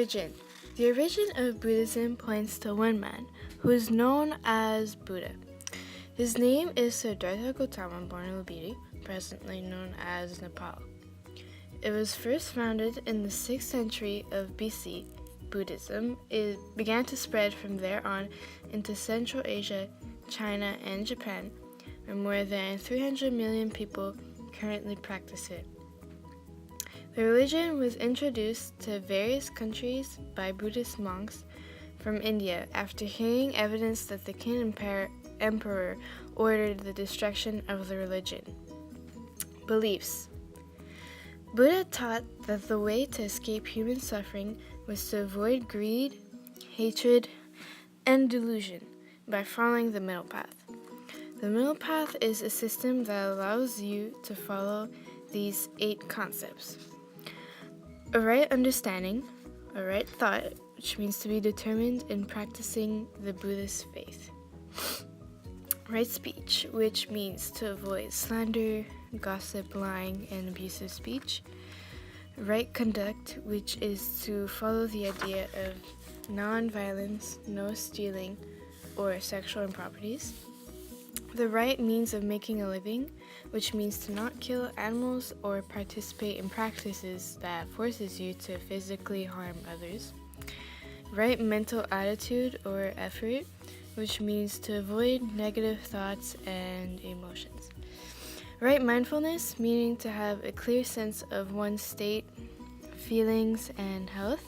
Origin. The origin of Buddhism points to one man, who is known as Buddha. His name is Siddhartha Gautama Barnalabiri, presently known as Nepal. It was first founded in the 6th century of BC. Buddhism began to spread from there on into Central Asia, China, and Japan, where more than 300 million people currently practice it. The religion was introduced to various countries by Buddhist monks from India after hearing evidence that the Qin emperor ordered the destruction of the religion. Beliefs. Buddha taught that the way to escape human suffering was to avoid greed, hatred, and delusion by following the middle path. The middle path is a system that allows you to follow these 8 concepts. A right understanding, a right thought, which means to be determined in practicing the Buddhist faith. Right speech, which means to avoid slander, gossip, lying, and abusive speech. Right conduct, which is to follow the idea of non-violence, no stealing, or sexual improprieties. The right means of making a living, which means to not kill animals or participate in practices that forces you to physically harm others. Right mental attitude or effort, which means to avoid negative thoughts and emotions. Right mindfulness, meaning to have a clear sense of one's state, feelings, and health.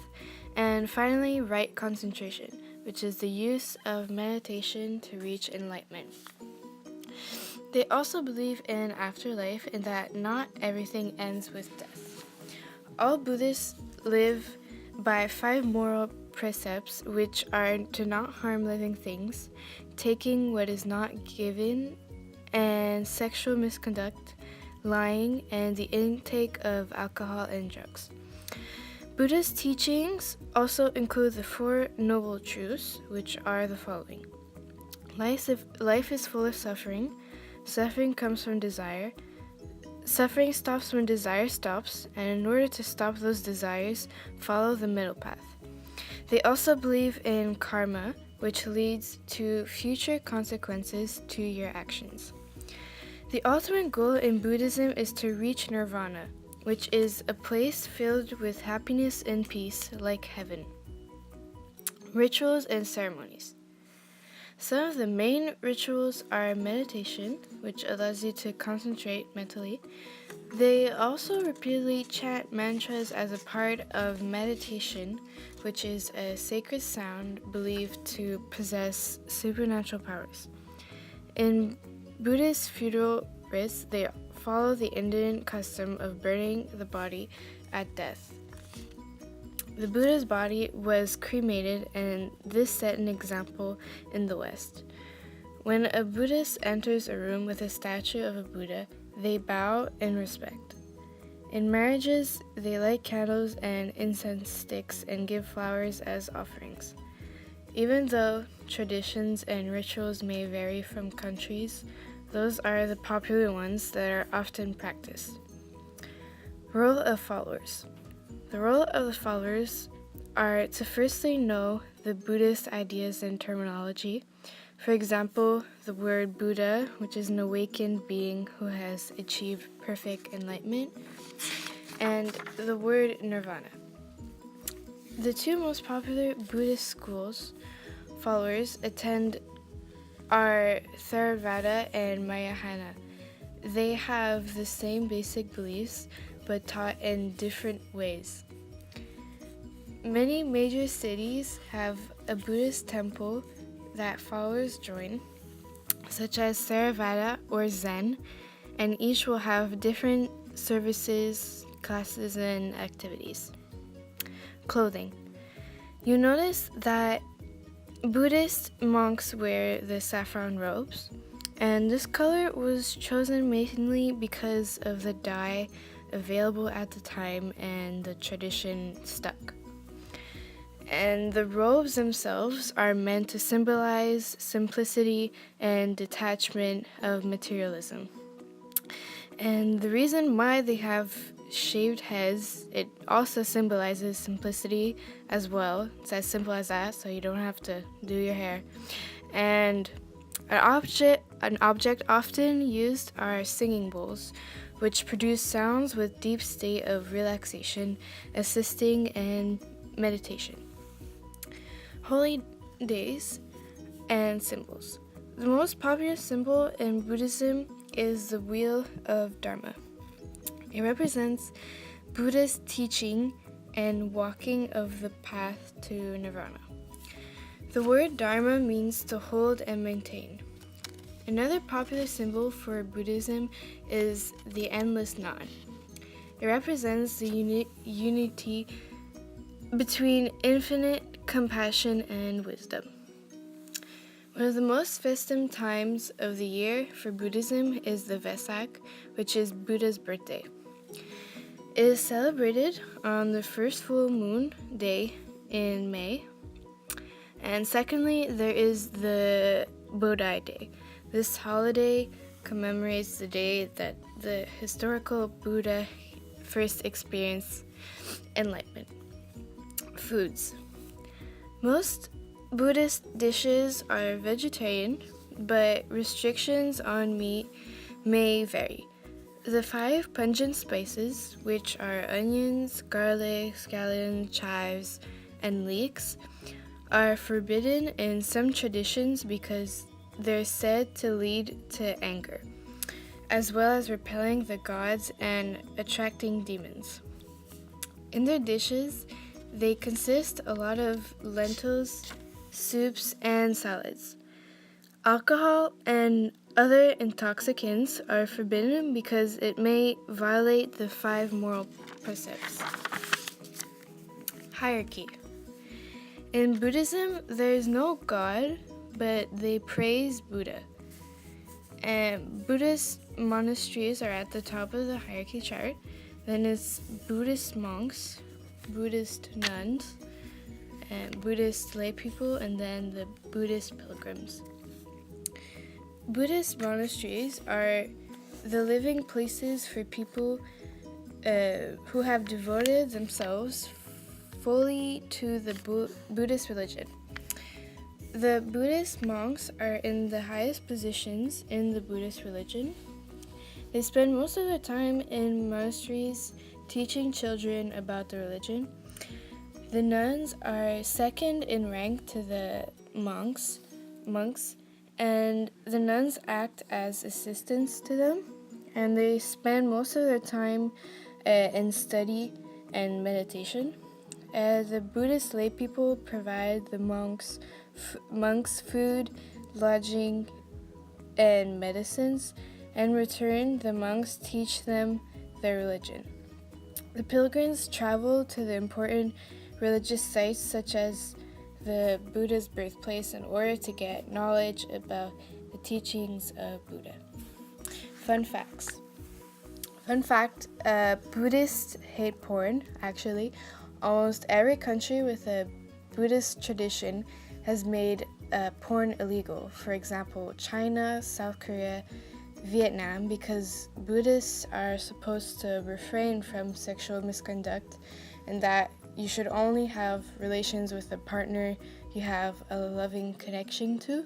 And finally, right concentration, which is the use of meditation to reach enlightenment. They also believe in afterlife and that not everything ends with death. All Buddhists live by 5 moral precepts, which are to not harm living things, taking what is not given, and sexual misconduct, lying, and the intake of alcohol and drugs. Buddha's teachings also include the 4 noble truths, which are the following. Life is full of suffering. Suffering comes from desire. Suffering stops when desire stops, and in order to stop those desires, follow the middle path. They also believe in karma, which leads to future consequences to your actions. The ultimate goal in Buddhism is to reach nirvana, which is a place filled with happiness and peace like heaven. Rituals and ceremonies. Some of the main rituals are meditation, which allows you to concentrate mentally. They also repeatedly chant mantras as a part of meditation, which is a sacred sound believed to possess supernatural powers. In Buddhist funeral rites, they follow the Indian custom of burning the body at death. The Buddha's body was cremated, and this set an example in the West. When a Buddhist enters a room with a statue of a Buddha, they bow in respect. In marriages, they light candles and incense sticks and give flowers as offerings. Even though traditions and rituals may vary from countries, those are the popular ones that are often practiced. Role of followers. The role of the followers are to firstly know the Buddhist ideas and terminology. For example, the word Buddha, which is an awakened being who has achieved perfect enlightenment, and the word nirvana. The 2 most popular Buddhist schools followers attend are Theravada and Mahayana. They have the same basic beliefs, but taught in different ways. Many major cities have a Buddhist temple that followers join, such as Theravada or Zen, and each will have different services, classes, and activities. Clothing. You notice that Buddhist monks wear the saffron robes, and this color was chosen mainly because of the dye available at the time and the tradition stuck. And the robes themselves are meant to symbolize simplicity and detachment of materialism. And the reason why they have shaved heads. It also symbolizes simplicity as well. It's as simple as that, so you don't have to do your hair. And an object often used are singing bowls, which produce sounds with deep state of relaxation, assisting in meditation. Holy days and symbols. The most popular symbol in Buddhism is the Wheel of Dharma. It represents Buddha's teaching and walking of the path to nirvana. The word Dharma means to hold and maintain. Another popular symbol for Buddhism is the endless nod. It represents the unity between infinite compassion and wisdom. One of the most festive times of the year for Buddhism is the Vesak, which is Buddha's birthday. It is celebrated on the first full moon day in May. And secondly, there is the Bodhi Day. This holiday commemorates the day that the historical Buddha first experienced enlightenment. Foods. Most Buddhist dishes are vegetarian, but restrictions on meat may vary. The 5 pungent spices, which are onions, garlic, scallions, chives, and leeks, are forbidden in some traditions because they're said to lead to anger, as well as repelling the gods and attracting demons. In their dishes, they consist a lot of lentils, soups, and salads. Alcohol and other intoxicants are forbidden because it may violate the 5 moral precepts. Hierarchy. In Buddhism, there is no God, but they praise Buddha. And Buddhist monasteries are at the top of the hierarchy chart. Then it's Buddhist monks, Buddhist nuns, and Buddhist lay people, and then the Buddhist pilgrims. Buddhist monasteries are the living places for people who have devoted themselves fully to the Buddhist religion. The Buddhist monks are in the highest positions in the Buddhist religion. They spend most of their time in monasteries teaching children about the religion. The nuns are second in rank to the monks, and the nuns act as assistants to them, and they spend most of their time in study and meditation. The Buddhist lay people provide the monks food, lodging, and medicines. In return, the monks teach them their religion. The pilgrims travel to the important religious sites such as the Buddha's birthplace in order to get knowledge about the teachings of Buddha. Fun facts. Fun fact, Buddhists hate porn, actually. Almost every country with a Buddhist tradition has made porn illegal. For example, China, South Korea, Vietnam, because Buddhists are supposed to refrain from sexual misconduct and that you should only have relations with a partner you have a loving connection to.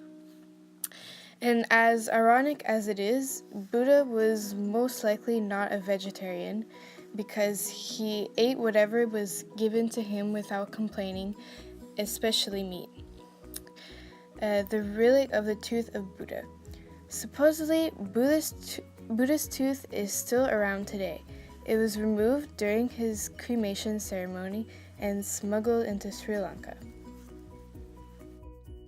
And as ironic as it is, Buddha was most likely not a vegetarian because he ate whatever was given to him without complaining, especially meat. The relic of the tooth of Buddha. Supposedly, Buddha's tooth is still around today. It was removed during his cremation ceremony and smuggled into Sri Lanka.